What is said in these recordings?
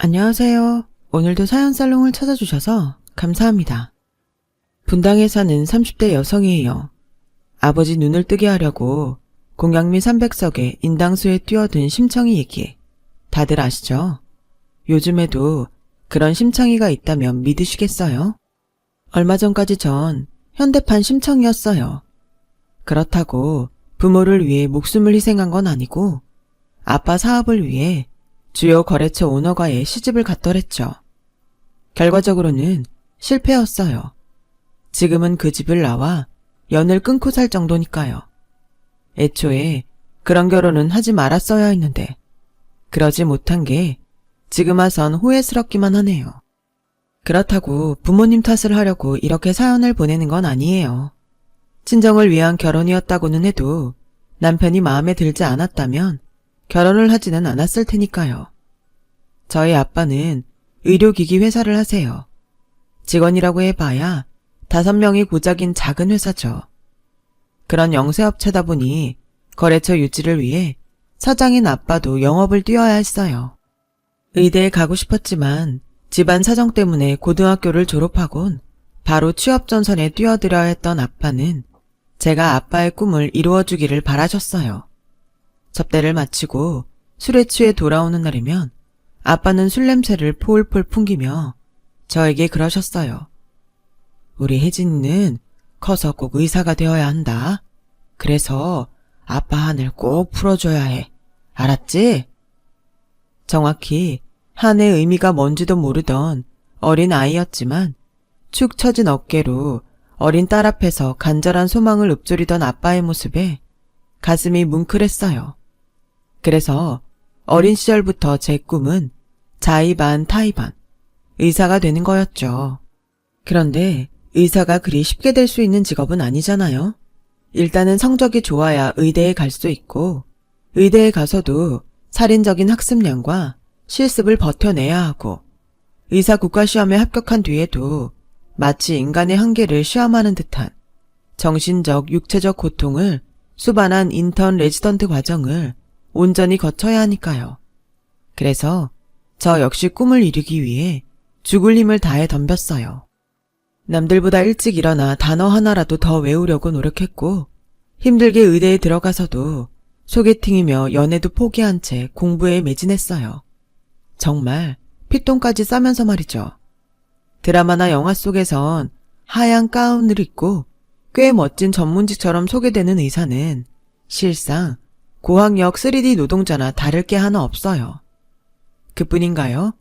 안녕하세요. 오늘도 사연살롱을 찾아주셔서 감사합니다. 분당에 사는 30대 여성이에요. 아버지 눈을 뜨게 하려고 공양미 300석에 인당수에 뛰어든 심청이 얘기 다들 아시죠? 요즘에도 그런 심청이가 있다면 믿으시겠어요? 얼마 전까지 전 현대판 심청이었어요. 그렇다고 부모를 위해 목숨을 희생한 건 아니고 아빠 사업을 위해 주요 거래처 오너가의 시집을 갔더랬죠. 결과적으로는 실패였어요. 지금은 그 집을 나와 연을 끊고 살 정도니까요. 애초에 그런 결혼은 하지 말았어야 했는데 그러지 못한 게 지금 와선 후회스럽기만 하네요. 그렇다고 부모님 탓을 하려고 이렇게 사연을 보내는 건 아니에요. 친정을 위한 결혼이었다고는 해도 남편이 마음에 들지 않았다면 결혼을 하지는 않았을 테니까요. 저희 아빠는 의료기기 회사를 하세요. 직원이라고 해봐야 5명이 고작인 작은 회사죠. 그런 영세업체다 보니 거래처 유지를 위해 사장인 아빠도 영업을 뛰어야 했어요. 의대에 가고 싶었지만 집안 사정 때문에 고등학교를 졸업하곤 바로 취업 전선에 뛰어들어야 했던 아빠는 제가 아빠의 꿈을 이루어주기를 바라셨어요. 접대를 마치고 술에 취해 돌아오는 날이면 아빠는 술 냄새를 폴폴 풍기며 저에게 그러셨어요. 우리 혜진이는 커서 꼭 의사가 되어야 한다. 그래서 아빠 한을 꼭 풀어줘야 해. 알았지? 정확히 한의 의미가 뭔지도 모르던 어린 아이였지만 축 처진 어깨로 어린 딸 앞에서 간절한 소망을 읊조리던 아빠의 모습에 가슴이 뭉클했어요. 그래서 어린 시절부터 제 꿈은 자의 반 타의 반 의사가 되는 거였죠. 그런데 의사가 그리 쉽게 될 수 있는 직업은 아니잖아요. 일단은 성적이 좋아야 의대에 갈 수 있고 의대에 가서도 살인적인 학습량과 실습을 버텨내야 하고 의사 국가시험에 합격한 뒤에도 마치 인간의 한계를 시험하는 듯한 정신적, 육체적 고통을 수반한 인턴 레지던트 과정을 온전히 거쳐야 하니까요. 그래서 저 역시 꿈을 이루기 위해 죽을 힘을 다해 덤볐어요. 남들보다 일찍 일어나 단어 하나라도 더 외우려고 노력했고 힘들게 의대에 들어가서도 소개팅이며 연애도 포기한 채 공부에 매진했어요. 정말 피똥까지 싸면서 말이죠. 드라마나 영화 속에선 하얀 가운을 입고 꽤 멋진 전문직처럼 소개되는 의사는 실상 고학력 3D 노동자나 다를 게 하나 없어요. 그뿐인가요?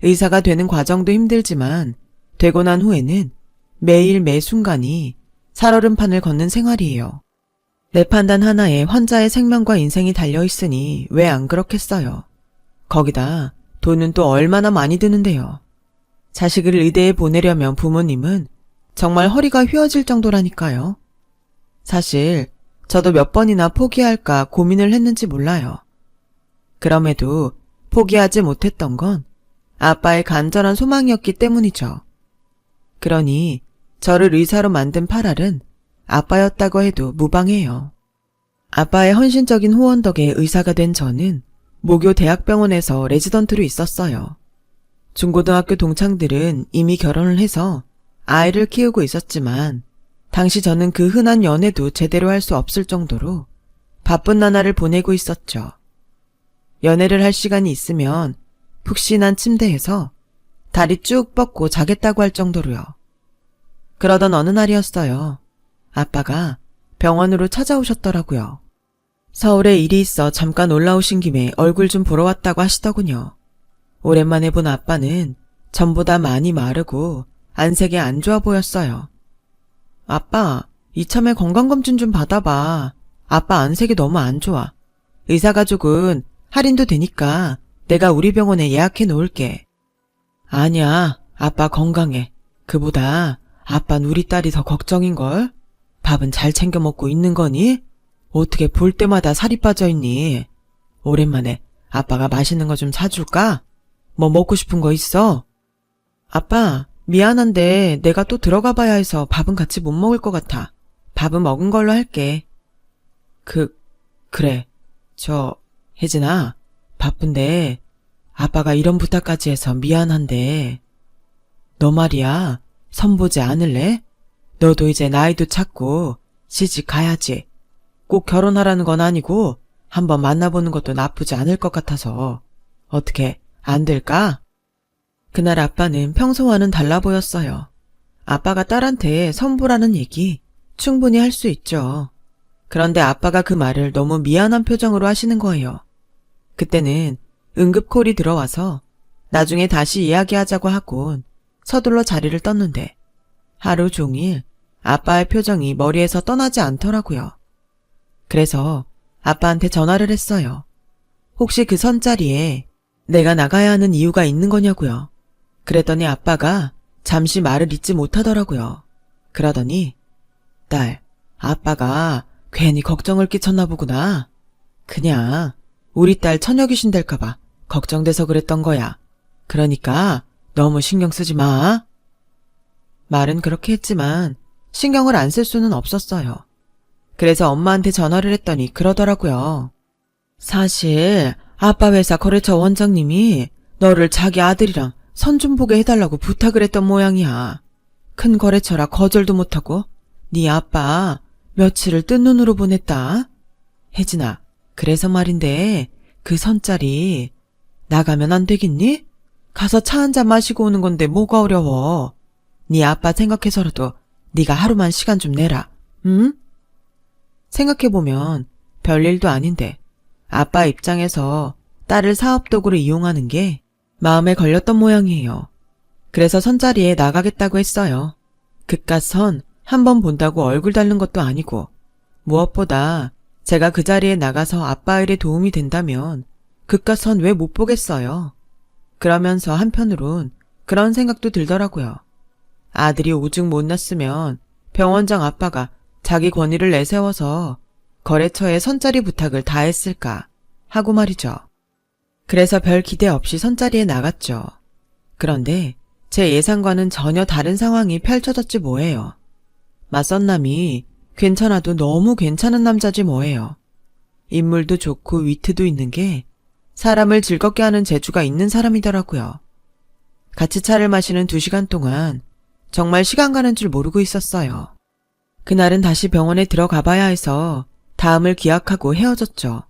의사가 되는 과정도 힘들지만 되고 난 후에는 매일 매 순간이 살얼음판을 걷는 생활이에요. 내 판단 하나에 환자의 생명과 인생이 달려있으니 왜 안 그렇겠어요. 거기다 돈은 또 얼마나 많이 드는데요. 자식을 의대에 보내려면 부모님은 정말 허리가 휘어질 정도라니까요. 사실 저도 몇 번이나 포기할까 고민을 했는지 몰라요. 그럼에도 포기하지 못했던 건 아빠의 간절한 소망이었기 때문이죠. 그러니 저를 의사로 만든 팔알은 아빠였다고 해도 무방해요. 아빠의 헌신적인 후원 덕에 의사가 된 저는 모교 대학병원에서 레지던트로 있었어요. 중고등학교 동창들은 이미 결혼을 해서 아이를 키우고 있었지만 당시 저는 그 흔한 연애도 제대로 할 수 없을 정도로 바쁜 나날을 보내고 있었죠. 연애를 할 시간이 있으면 푹신한 침대에서 다리 쭉 뻗고 자겠다고 할 정도로요. 그러던 어느 날이었어요. 아빠가 병원으로 찾아오셨더라고요. 서울에 일이 있어 잠깐 올라오신 김에 얼굴 좀 보러 왔다고 하시더군요. 오랜만에 본 아빠는 전보다 많이 마르고 안색이 안 좋아 보였어요. 아빠, 이참에 건강검진 좀 받아봐. 아빠 안색이 너무 안 좋아. 의사가족은 할인도 되니까 내가 우리 병원에 예약해 놓을게. 아니야, 아빠 건강해. 그보다 아빠는 우리 딸이 더 걱정인걸? 밥은 잘 챙겨 먹고 있는 거니? 어떻게 볼 때마다 살이 빠져있니? 오랜만에 아빠가 맛있는 거 좀 사줄까? 뭐 먹고 싶은 거 있어? 아빠, 미안한데 내가 또 들어가 봐야 해서 밥은 같이 못 먹을 것 같아. 밥은 먹은 걸로 할게. 그래. 혜진아, 바쁜데 아빠가 이런 부탁까지 해서 미안한데 너 말이야 선보지 않을래? 너도 이제 나이도 찼고 시집 가야지. 꼭 결혼하라는 건 아니고 한번 만나보는 것도 나쁘지 않을 것 같아서 어떻게 안 될까? 그날 아빠는 평소와는 달라 보였어요. 아빠가 딸한테 선보라는 얘기 충분히 할 수 있죠. 그런데 아빠가 그 말을 너무 미안한 표정으로 하시는 거예요. 그때는 응급콜이 들어와서 나중에 다시 이야기하자고 하곤 서둘러 자리를 떴는데 하루 종일 아빠의 표정이 머리에서 떠나지 않더라고요. 그래서 아빠한테 전화를 했어요. 혹시 그 선자리에 내가 나가야 하는 이유가 있는 거냐고요. 그랬더니 아빠가 잠시 말을 잇지 못하더라고요. 그러더니 딸, 아빠가 괜히 걱정을 끼쳤나 보구나. 그냥 우리 딸 처녀 귀신 될까봐 걱정돼서 그랬던 거야. 그러니까 너무 신경 쓰지 마. 말은 그렇게 했지만 신경을 안 쓸 수는 없었어요. 그래서 엄마한테 전화를 했더니 그러더라고요. 사실 아빠 회사 거래처 원장님이 너를 자기 아들이랑 선 좀 보게 해달라고 부탁을 했던 모양이야. 큰 거래처라 거절도 못하고 네 아빠 며칠을 뜬 눈으로 보냈다. 혜진아, 그래서 말인데 그 선자리 나가면 안 되겠니? 가서 차 한잔 마시고 오는 건데 뭐가 어려워. 네 아빠 생각해서라도 네가 하루만 시간 좀 내라. 응? 생각해보면 별일도 아닌데 아빠 입장에서 딸을 사업도구로 이용하는 게 마음에 걸렸던 모양이에요. 그래서 선자리에 나가겠다고 했어요. 그깟 선 한 번 본다고 얼굴 닳는 것도 아니고 무엇보다 제가 그 자리에 나가서 아빠 일에 도움이 된다면 그깟 선 왜 못 보겠어요. 그러면서 한편으론 그런 생각도 들더라고요. 아들이 오죽 못났으면 병원장 아빠가 자기 권위를 내세워서 거래처에 선자리 부탁을 다 했을까 하고 말이죠. 그래서 별 기대 없이 선자리에 나갔죠. 그런데 제 예상과는 전혀 다른 상황이 펼쳐졌지 뭐예요. 맞선 남이 괜찮아도 너무 괜찮은 남자지 뭐예요. 인물도 좋고 위트도 있는 게 사람을 즐겁게 하는 재주가 있는 사람이더라고요. 같이 차를 마시는 2시간 동안 정말 시간 가는 줄 모르고 있었어요. 그날은 다시 병원에 들어가 봐야 해서 다음을 기약하고 헤어졌죠.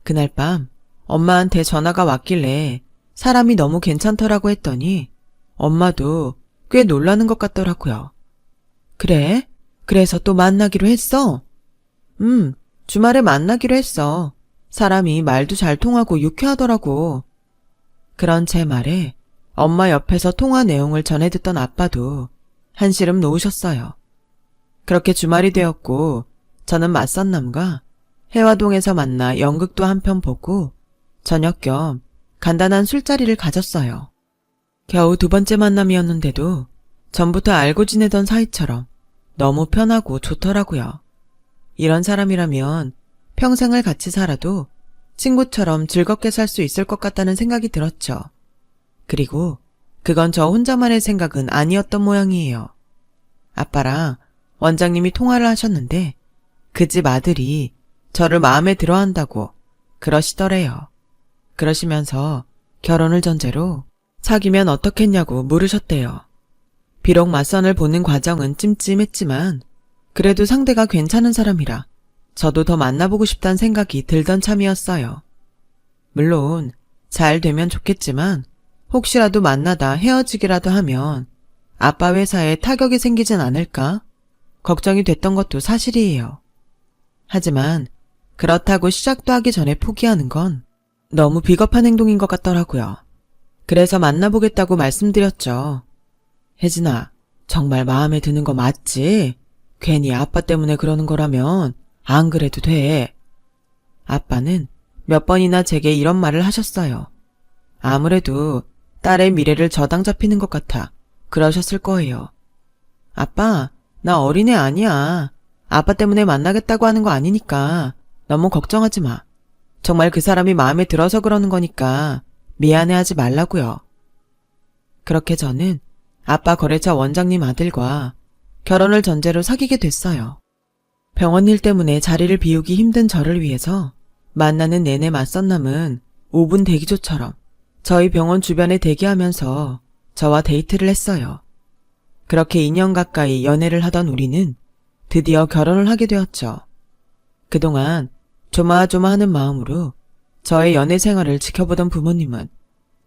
그날 밤 엄마한테 전화가 왔길래 사람이 너무 괜찮더라고 했더니 엄마도 꽤 놀라는 것 같더라고요. 그래? 그래서 또 만나기로 했어? 주말에 만나기로 했어. 사람이 말도 잘 통하고 유쾌하더라고. 그런 제 말에 엄마 옆에서 통화 내용을 전해 듣던 아빠도 한시름 놓으셨어요. 그렇게 주말이 되었고 저는 맞선남과 해화동에서 만나 연극도 한 편 보고 저녁 겸 간단한 술자리를 가졌어요. 겨우 2번째 만남이었는데도 전부터 알고 지내던 사이처럼 너무 편하고 좋더라고요. 이런 사람이라면 평생을 같이 살아도 친구처럼 즐겁게 살 수 있을 것 같다는 생각이 들었죠. 그리고 그건 저 혼자만의 생각은 아니었던 모양이에요. 아빠랑 원장님이 통화를 하셨는데 그 집 아들이 저를 마음에 들어 한다고 그러시더래요. 그러시면서 결혼을 전제로 사귀면 어떻겠냐고 물으셨대요. 비록 맞선을 보는 과정은 찜찜했지만 그래도 상대가 괜찮은 사람이라 저도 더 만나보고 싶다는 생각이 들던 참이었어요. 물론 잘 되면 좋겠지만 혹시라도 만나다 헤어지기라도 하면 아빠 회사에 타격이 생기진 않을까 걱정이 됐던 것도 사실이에요. 하지만 그렇다고 시작도 하기 전에 포기하는 건 너무 비겁한 행동인 것 같더라고요. 그래서 만나보겠다고 말씀드렸죠. 혜진아, 정말 마음에 드는 거 맞지? 괜히 아빠 때문에 그러는 거라면 안 그래도 돼. 아빠는 몇 번이나 제게 이런 말을 하셨어요. 아무래도 딸의 미래를 저당 잡히는 것 같아 그러셨을 거예요. 아빠, 나 어린애 아니야. 아빠 때문에 만나겠다고 하는 거 아니니까 너무 걱정하지 마. 정말 그 사람이 마음에 들어서 그러는 거니까 미안해하지 말라고요. 그렇게 저는 아빠 거래처 원장님 아들과 결혼을 전제로 사귀게 됐어요. 병원 일 때문에 자리를 비우기 힘든 저를 위해서 만나는 내내 맞선 남은 5분 대기조처럼 저희 병원 주변에 대기하면서 저와 데이트를 했어요. 그렇게 2년 가까이 연애를 하던 우리는 드디어 결혼을 하게 되었죠. 그동안 조마조마하는 마음으로 저의 연애 생활을 지켜보던 부모님은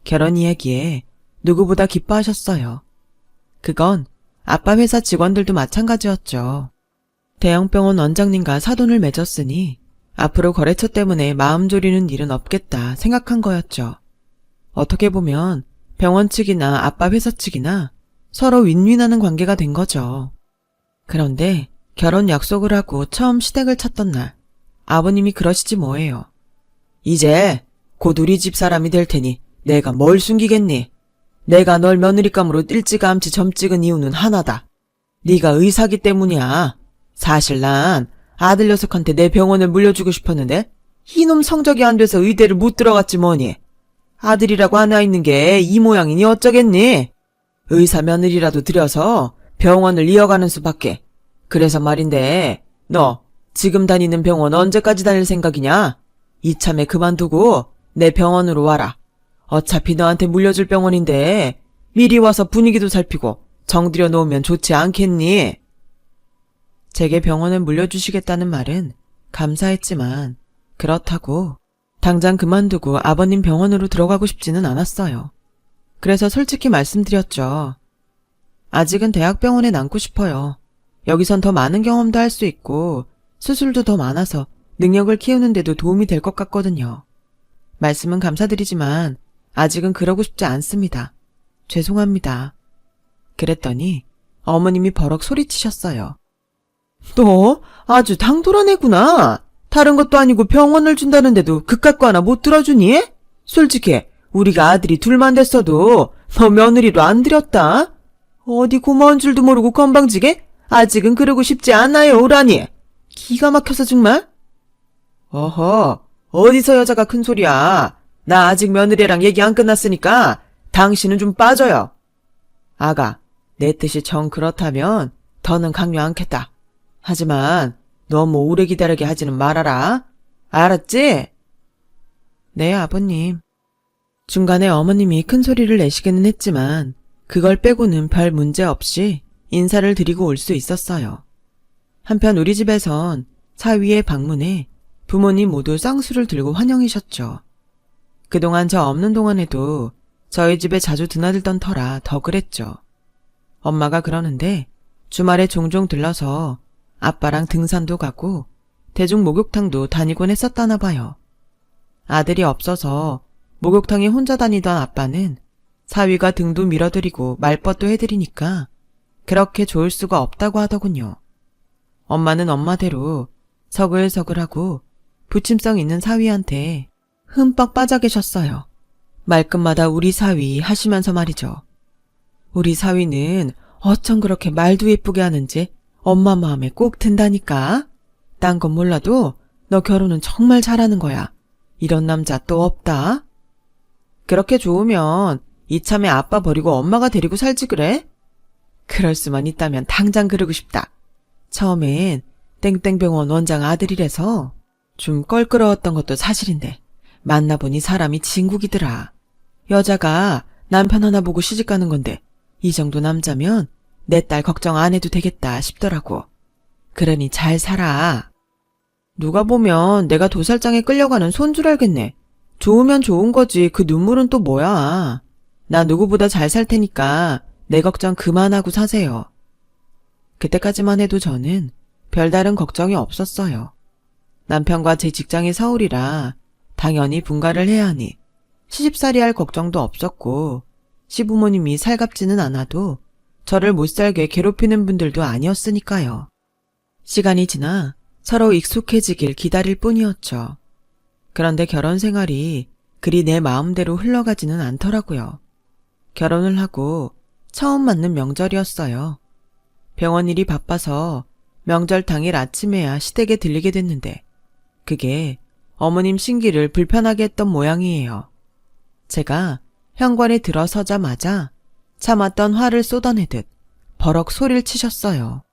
결혼 이야기에 누구보다 기뻐하셨어요. 그건 아빠 회사 직원들도 마찬가지였죠. 대형병원 원장님과 사돈을 맺었으니 앞으로 거래처 때문에 마음 졸이는 일은 없겠다 생각한 거였죠. 어떻게 보면 병원 측이나 아빠 회사 측이나 서로 윈윈하는 관계가 된 거죠. 그런데 결혼 약속을 하고 처음 시댁을 찾던 날 아버님이 그러시지 뭐예요. 이제 곧 우리 집 사람이 될 테니 내가 뭘 숨기겠니? 내가 널 며느리감으로 일찌감치 점 찍은 이유는 하나다. 네가 의사기 때문이야. 사실 난 아들 녀석한테 내 병원을 물려주고 싶었는데 이놈 성적이 안 돼서 의대를 못 들어갔지 뭐니. 아들이라고 하나 있는 게 이 모양이니 어쩌겠니? 의사 며느리라도 들여서 병원을 이어가는 수밖에. 그래서 말인데 너 지금 다니는 병원 언제까지 다닐 생각이냐? 이참에 그만두고 내 병원으로 와라. 어차피 너한테 물려줄 병원인데 미리 와서 분위기도 살피고 정들여 놓으면 좋지 않겠니? 제게 병원을 물려주시겠다는 말은 감사했지만 그렇다고 당장 그만두고 아버님 병원으로 들어가고 싶지는 않았어요. 그래서 솔직히 말씀드렸죠. 아직은 대학병원에 남고 싶어요. 여기선 더 많은 경험도 할 수 있고 수술도 더 많아서 능력을 키우는데도 도움이 될 것 같거든요. 말씀은 감사드리지만 아직은 그러고 싶지 않습니다. 죄송합니다. 그랬더니 어머님이 버럭 소리치셨어요. 너 아주 당돌한 애구나. 다른 것도 아니고 병원을 준다는데도 그깟 거 하나 못 들어주니? 솔직히 우리가 아들이 둘만 됐어도 너 며느리로 안 들였다. 어디 고마운 줄도 모르고 건방지게? 아직은 그러고 싶지 않아요, 오라니. 기가 막혀서 정말. 어허, 어디서 여자가 큰 소리야. 나 아직 며느리랑 얘기 안 끝났으니까 당신은 좀 빠져요. 아가, 내 뜻이 정 그렇다면 더는 강요 않겠다. 하지만 너무 오래 기다리게 하지는 말아라. 알았지? 네, 아버님. 중간에 어머님이 큰 소리를 내시기는 했지만 그걸 빼고는 별 문제 없이 인사를 드리고 올 수 있었어요. 한편 우리 집에선 사위의 방문에 부모님 모두 쌍수를 들고 환영이셨죠. 그동안 저 없는 동안에도 저희 집에 자주 드나들던 터라 더 그랬죠. 엄마가 그러는데 주말에 종종 들러서 아빠랑 등산도 가고 대중 목욕탕도 다니곤 했었다나 봐요. 아들이 없어서 목욕탕에 혼자 다니던 아빠는 사위가 등도 밀어드리고 말벗도 해드리니까 그렇게 좋을 수가 없다고 하더군요. 엄마는 엄마대로 서글서글하고 부침성 있는 사위한테 흠뻑 빠져 계셨어요. 말끝마다 우리 사위 하시면서 말이죠. 우리 사위는 어쩜 그렇게 말도 예쁘게 하는지 엄마 마음에 꼭 든다니까. 딴 건 몰라도 너 결혼은 정말 잘하는 거야. 이런 남자 또 없다. 그렇게 좋으면 이참에 아빠 버리고 엄마가 데리고 살지 그래? 그럴 수만 있다면 당장 그러고 싶다. 처음엔 땡땡병원 원장 아들이라서 좀 껄끄러웠던 것도 사실인데 만나보니 사람이 진국이더라. 여자가 남편 하나 보고 시집가는 건데 이 정도 남자면 내 딸 걱정 안 해도 되겠다 싶더라고. 그러니 잘 살아. 누가 보면 내가 도살장에 끌려가는 손 줄 알겠네. 좋으면 좋은 거지 그 눈물은 또 뭐야. 나 누구보다 잘 살 테니까 내 걱정 그만하고 사세요. 그때까지만 해도 저는 별다른 걱정이 없었어요. 남편과 제 직장이 서울이라 당연히 분가를 해야 하니 시집살이 할 걱정도 없었고 시부모님이 살갑지는 않아도 저를 못살게 괴롭히는 분들도 아니었으니까요. 시간이 지나 서로 익숙해지길 기다릴 뿐이었죠. 그런데 결혼 생활이 그리 내 마음대로 흘러가지는 않더라고요. 결혼을 하고 처음 맞는 명절이었어요. 병원 일이 바빠서 명절 당일 아침에야 시댁에 들리게 됐는데 그게 어머님 신기를 불편하게 했던 모양이에요. 제가 현관에 들어서자마자 참았던 화를 쏟아내듯 버럭 소리를 치셨어요.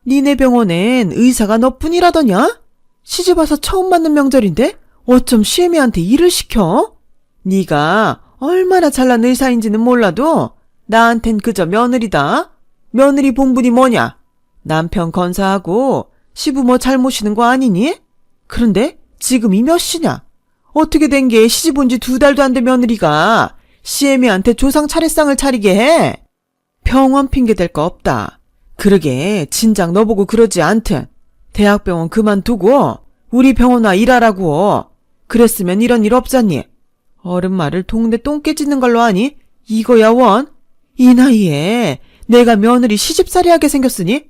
니네 병원엔 의사가 너뿐이라더냐? 시집와서 처음 맞는 명절인데 어쩜 시애미한테 일을 시켜? 네가 얼마나 잘난 의사인지는 몰라도 나한텐 그저 며느리다. 며느리 본분이 뭐냐? 남편 건사하고 시부모 잘 모시는 거 아니니? 그런데 지금이 몇 시냐? 어떻게 된 게 시집 온 지 2달도 안 된 며느리가 시애미한테 조상 차례상을 차리게 해? 병원 핑계 댈 거 없다. 그러게 진작 너보고 그러지 않든 대학병원 그만두고 우리 병원 와 일하라고. 그랬으면 이런 일 없잖니. 어른 말을 동네 똥 깨지는 걸로 하니? 이거야 원? 이 나이에 내가 며느리 시집살이 하게 생겼으니?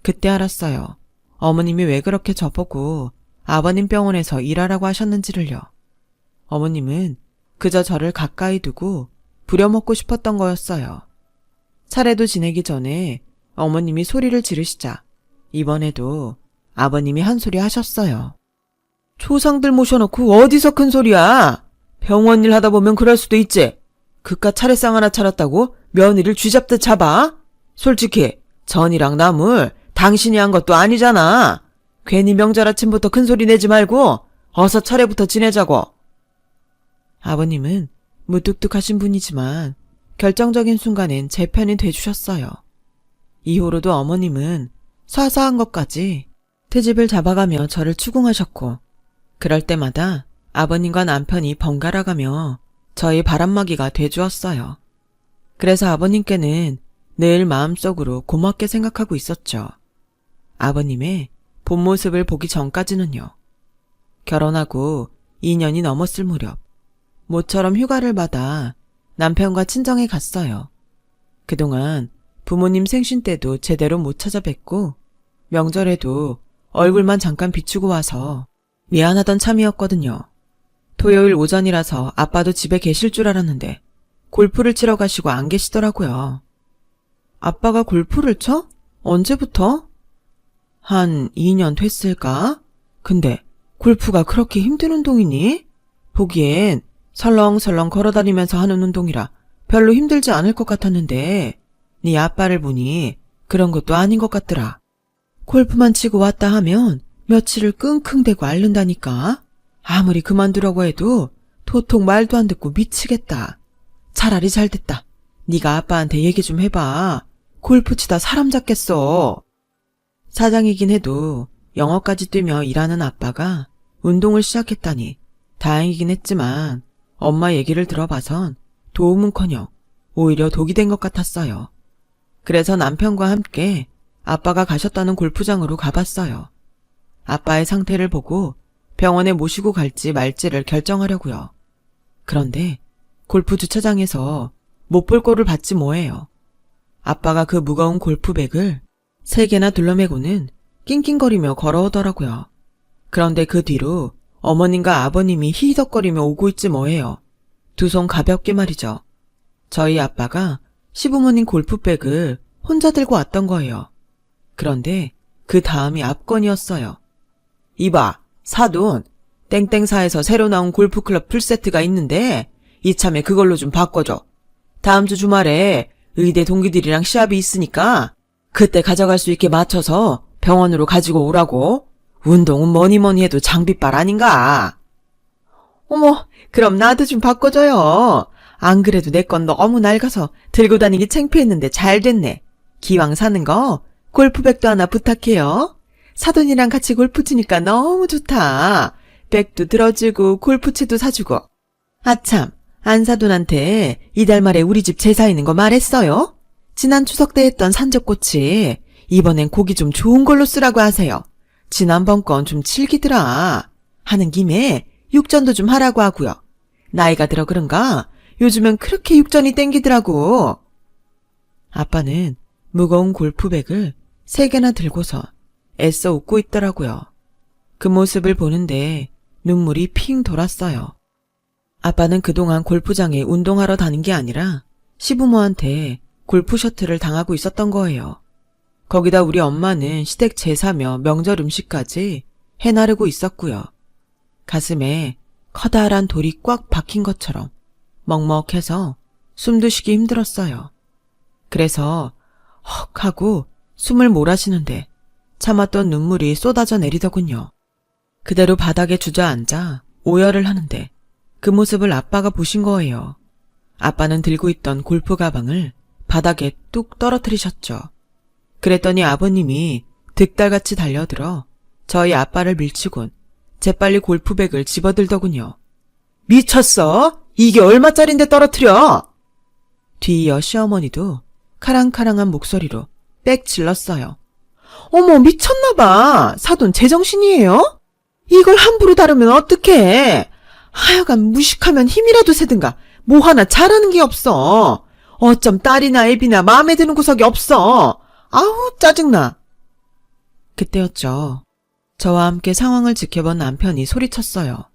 그때 알았어요. 어머님이 왜 그렇게 저보고 아버님 병원에서 일하라고 하셨는지를요. 어머님은 그저 저를 가까이 두고 부려먹고 싶었던 거였어요. 차례도 지내기 전에 어머님이 소리를 지르시자 이번에도 아버님이 한 소리 하셨어요. 조상들 모셔놓고 어디서 큰 소리야? 병원 일 하다 보면 그럴 수도 있지. 그깟 차례상 하나 차렸다고 며느리를 쥐잡듯 잡아? 솔직히 전이랑 나물 당신이 한 것도 아니잖아. 괜히 명절 아침부터 큰 소리 내지 말고 어서 차례부터 지내자고. 아버님은 무뚝뚝하신 분이지만 결정적인 순간엔 제 편이 돼주셨어요. 이후로도 어머님은 사사한 것까지 트집을 잡아가며 저를 추궁하셨고 그럴 때마다 아버님과 남편이 번갈아가며 저희 바람막이가 돼주었어요. 그래서 아버님께는 늘 마음속으로 고맙게 생각하고 있었죠. 아버님의 본 모습을 보기 전까지는요. 결혼하고 2년이 넘었을 무렵 모처럼 휴가를 받아 남편과 친정에 갔어요. 그동안 부모님 생신 때도 제대로 못 찾아뵙고 명절에도 얼굴만 잠깐 비추고 와서 미안하던 참이었거든요. 토요일 오전이라서 아빠도 집에 계실 줄 알았는데 골프를 치러 가시고 안 계시더라고요. 아빠가 골프를 쳐? 언제부터? 한 2년 됐을까? 근데 골프가 그렇게 힘든 운동이니? 보기엔 설렁설렁 걸어다니면서 하는 운동이라 별로 힘들지 않을 것 같았는데 네 아빠를 보니 그런 것도 아닌 것 같더라. 골프만 치고 왔다 하면 며칠을 끙끙대고 앓는다니까. 아무리 그만두려고 해도 도통 말도 안 듣고 미치겠다. 차라리 잘됐다. 네가 아빠한테 얘기 좀 해봐. 골프 치다 사람 잡겠어. 사장이긴 해도 영어까지 뛰며 일하는 아빠가 운동을 시작했다니 다행이긴 했지만 엄마 얘기를 들어봐선 도움은커녕 오히려 독이 된 것 같았어요. 그래서 남편과 함께 아빠가 가셨다는 골프장으로 가봤어요. 아빠의 상태를 보고 병원에 모시고 갈지 말지를 결정하려고요. 그런데 골프 주차장에서 못 볼 꼴을 봤지 뭐예요. 아빠가 그 무거운 골프백을 3개나 둘러매고는 낑낑거리며 걸어오더라고요. 그런데 그 뒤로 어머님과 아버님이 히히덕거리며 오고 있지 뭐예요. 두 손 가볍게 말이죠. 저희 아빠가 시부모님 골프백을 혼자 들고 왔던 거예요. 그런데 그 다음이 압권이었어요. 이봐, 사돈, 땡땡사에서 새로 나온 골프클럽 풀세트가 있는데 이참에 그걸로 좀 바꿔줘. 다음 주 주말에 의대 동기들이랑 시합이 있으니까 그때 가져갈 수 있게 맞춰서 병원으로 가지고 오라고. 운동은 뭐니 해도 장비빨 아닌가. 어머, 그럼 나도 좀 바꿔줘요. 안 그래도 내 건 너무 낡아서 들고 다니기 창피했는데 잘 됐네. 기왕 사는 거 골프백도 하나 부탁해요. 사돈이랑 같이 골프 치니까 너무 좋다. 백도 들어주고 골프채도 사주고. 아참, 안사돈한테 이달 말에 우리 집 제사 있는 거 말했어요? 지난 추석 때 했던 산적꼬치 이번엔 고기 좀 좋은 걸로 쓰라고 하세요. 지난번 건 좀 질기더라. 하는 김에 육전도 좀 하라고 하고요. 나이가 들어 그런가 요즘엔 그렇게 육전이 땡기더라고. 아빠는 무거운 골프백을 3개나 들고서 애써 웃고 있더라고요. 그 모습을 보는데 눈물이 핑 돌았어요. 아빠는 그동안 골프장에 운동하러 다닌 게 아니라 시부모한테 골프 셔틀을 당하고 있었던 거예요. 거기다 우리 엄마는 시댁 제사며 명절 음식까지 해나르고 있었고요. 가슴에 커다란 돌이 꽉 박힌 것처럼 먹먹해서 숨도 쉬기 힘들었어요. 그래서 헉 하고 숨을 몰아쉬는데 참았던 눈물이 쏟아져 내리더군요. 그대로 바닥에 주저앉아 오열을 하는데 그 모습을 아빠가 보신 거예요. 아빠는 들고 있던 골프 가방을 바닥에 뚝 떨어뜨리셨죠. 그랬더니 아버님이 득달같이 달려들어 저희 아빠를 밀치곤 재빨리 골프백을 집어들더군요. 미쳤어? 이게 얼마짜린데 떨어뜨려? 뒤이어 시어머니도 카랑카랑한 목소리로 빽 질렀어요. 어머, 미쳤나봐. 사돈 제정신이에요? 이걸 함부로 다루면 어떡해. 하여간 무식하면 힘이라도 세든가 뭐 하나 잘하는 게 없어. 어쩜 딸이나 애비나 마음에 드는 구석이 없어. 아우, 짜증나. 그때였죠. 저와 함께 상황을 지켜본 남편이 소리쳤어요.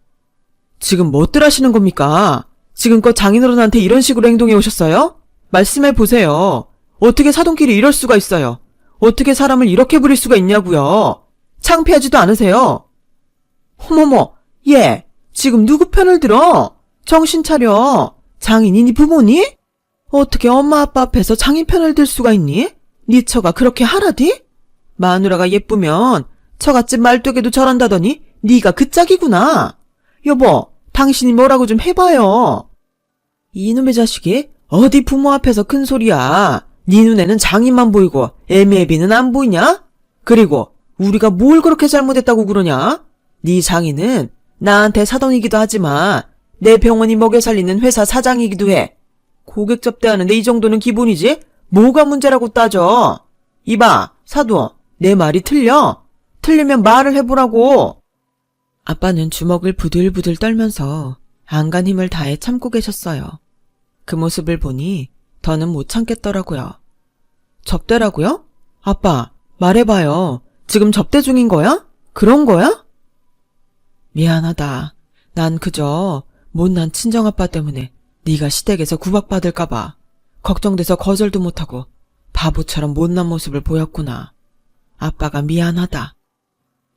지금 뭐들 하시는 겁니까? 지금껏 장인어른한테 이런 식으로 행동해 오셨어요? 말씀해 보세요. 어떻게 사돈끼리 이럴 수가 있어요? 어떻게 사람을 이렇게 부릴 수가 있냐고요? 창피하지도 않으세요? 어머머, 얘 지금 누구 편을 들어? 정신 차려. 장인이니 부모니? 어떻게 엄마 아빠 앞에서 장인 편을 들 수가 있니? 네 처가 그렇게 하라디? 마누라가 예쁘면 처갓집 말뚝에도 저런다더니 네가 그 짝이구나. 여보, 당신이 뭐라고 좀 해봐요. 이놈의 자식이 어디 부모 앞에서 큰 소리야. 네 눈에는 장인만 보이고 애미애비는 안 보이냐? 그리고 우리가 뭘 그렇게 잘못했다고 그러냐? 네 장인은 나한테 사돈이기도 하지만 내 병원이 먹여 살리는 회사 사장이기도 해. 고객 접대하는데 이 정도는 기본이지? 뭐가 문제라고 따져? 이봐, 사돈, 내 말이 틀려? 틀리면 말을 해보라고. 아빠는 주먹을 부들부들 떨면서 안간 힘을 다해 참고 계셨어요. 그 모습을 보니 더는 못 참겠더라고요. 접대라고요? 아빠, 말해봐요. 지금 접대 중인 거야? 그런 거야? 미안하다. 난 그저 못난 친정아빠 때문에 네가 시댁에서 구박받을까 봐 걱정돼서 거절도 못하고 바보처럼 못난 모습을 보였구나. 아빠가 미안하다.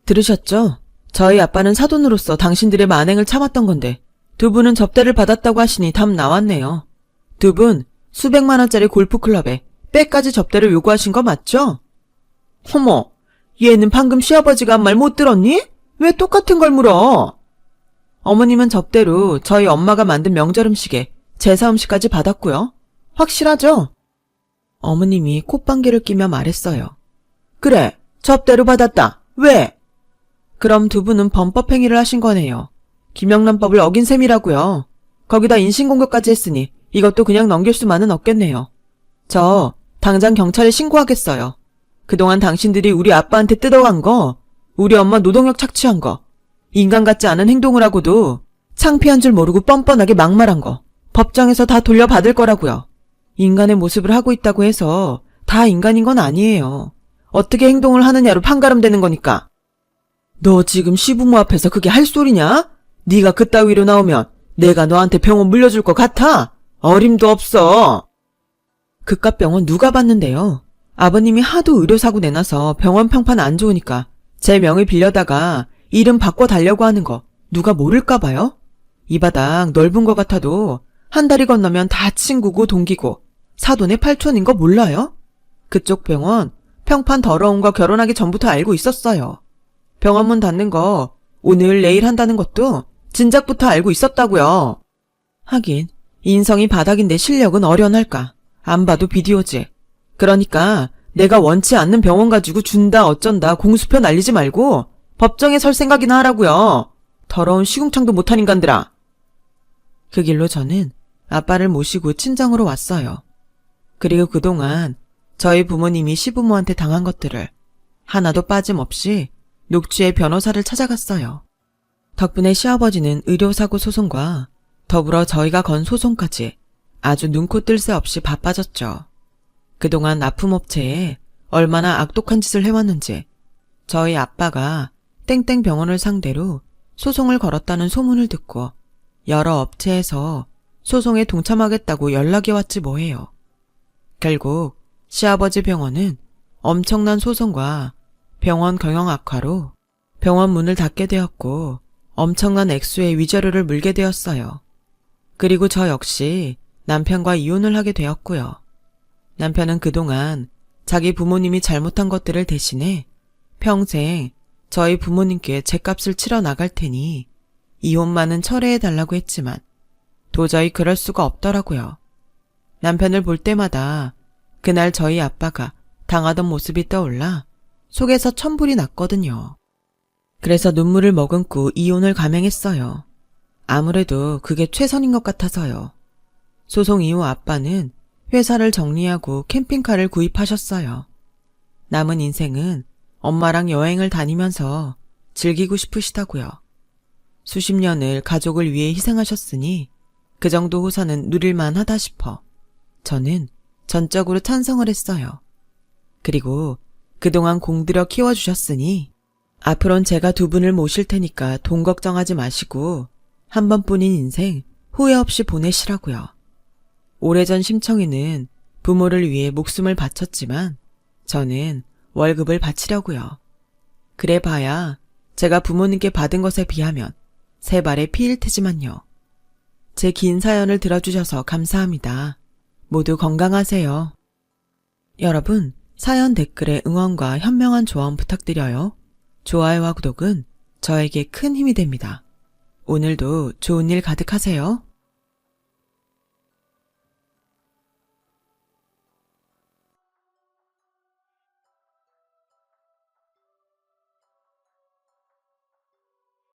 들으셨죠? 저희 아빠는 사돈으로서 당신들의 만행을 참았던 건데 두 분은 접대를 받았다고 하시니 답 나왔네요. 두 분 수백만 원짜리 골프클럽에 빼까지 접대를 요구하신 거 맞죠? 어머, 얘는 방금 시아버지가 한 말 못 들었니? 왜 똑같은 걸 물어? 어머님은 접대로 저희 엄마가 만든 명절 음식에 제사 음식까지 받았고요. 확실하죠? 어머님이 콧방귀를 끼며 말했어요. 그래, 접대로 받았다. 왜? 그럼 두 분은 범법행위를 하신 거네요. 김영란법을 어긴 셈이라고요. 거기다 인신공격까지 했으니 이것도 그냥 넘길 수만은 없겠네요. 저 당장 경찰에 신고하겠어요. 그동안 당신들이 우리 아빠한테 뜯어간 거, 우리 엄마 노동력 착취한 거, 인간 같지 않은 행동을 하고도 창피한 줄 모르고 뻔뻔하게 막말한 거 법정에서 다 돌려받을 거라고요. 인간의 모습을 하고 있다고 해서 다 인간인 건 아니에요. 어떻게 행동을 하느냐로 판가름되는 거니까. 너 지금 시부모 앞에서 그게 할 소리냐? 네가 그따위로 나오면 내가 너한테 병원 물려줄 것 같아? 어림도 없어. 그깟 병원 누가 봤는데요? 아버님이 하도 의료사고 내놔서 병원 평판 안 좋으니까 제 명을 빌려다가 이름 바꿔 달려고 하는 거 누가 모를까 봐요? 이 바닥 넓은 것 같아도 한 다리 건너면 다 친구고 동기고 사돈의 팔촌인 거 몰라요? 그쪽 병원 평판 더러운 거 결혼하기 전부터 알고 있었어요. 병원 문 닫는 거 오늘 내일 한다는 것도 진작부터 알고 있었다고요. 하긴 인성이 바닥인데 실력은 어련할까. 안 봐도 비디오지. 그러니까 내가 원치 않는 병원 가지고 준다 어쩐다 공수표 날리지 말고 법정에 설 생각이나 하라고요. 더러운 시궁창도 못한 인간들아. 그 길로 저는 아빠를 모시고 친정으로 왔어요. 그리고 그동안 저희 부모님이 시부모한테 당한 것들을 하나도 빠짐없이 녹취의 변호사를 찾아갔어요. 덕분에 시아버지는 의료사고 소송과 더불어 저희가 건 소송까지 아주 눈코 뜰 새 없이 바빠졌죠. 그동안 납품업체에 얼마나 악독한 짓을 해왔는지 저희 아빠가 땡땡 병원을 상대로 소송을 걸었다는 소문을 듣고 여러 업체에서 소송에 동참하겠다고 연락이 왔지 뭐예요. 결국 시아버지 병원은 엄청난 소송과 병원 경영 악화로 병원 문을 닫게 되었고 엄청난 액수의 위자료를 물게 되었어요. 그리고 저 역시 남편과 이혼을 하게 되었고요. 남편은 그동안 자기 부모님이 잘못한 것들을 대신해 평생 저희 부모님께 죗값을 치러 나갈 테니 이혼만은 철회해달라고 했지만 도저히 그럴 수가 없더라고요. 남편을 볼 때마다 그날 저희 아빠가 당하던 모습이 떠올라 속에서 천불이 났거든요. 그래서 눈물을 머금고 이혼을 감행했어요. 아무래도 그게 최선인 것 같아서요. 소송 이후 아빠는 회사를 정리하고 캠핑카를 구입하셨어요. 남은 인생은 엄마랑 여행을 다니면서 즐기고 싶으시다고요. 수십 년을 가족을 위해 희생하셨으니 그 정도 호사는 누릴만 하다 싶어 저는 전적으로 찬성을 했어요. 그리고 그동안 공들여 키워주셨으니 앞으론 제가 두 분을 모실 테니까 돈 걱정하지 마시고 한 번뿐인 인생 후회 없이 보내시라고요. 오래전 심청이는 부모를 위해 목숨을 바쳤지만 저는 월급을 바치려고요. 그래 봐야 제가 부모님께 받은 것에 비하면 세 발의 피일 테지만요. 제 긴 사연을 들어주셔서 감사합니다. 모두 건강하세요. 여러분, 사연 댓글에 응원과 현명한 조언 부탁드려요. 좋아요와 구독은 저에게 큰 힘이 됩니다. 오늘도 좋은 일 가득하세요.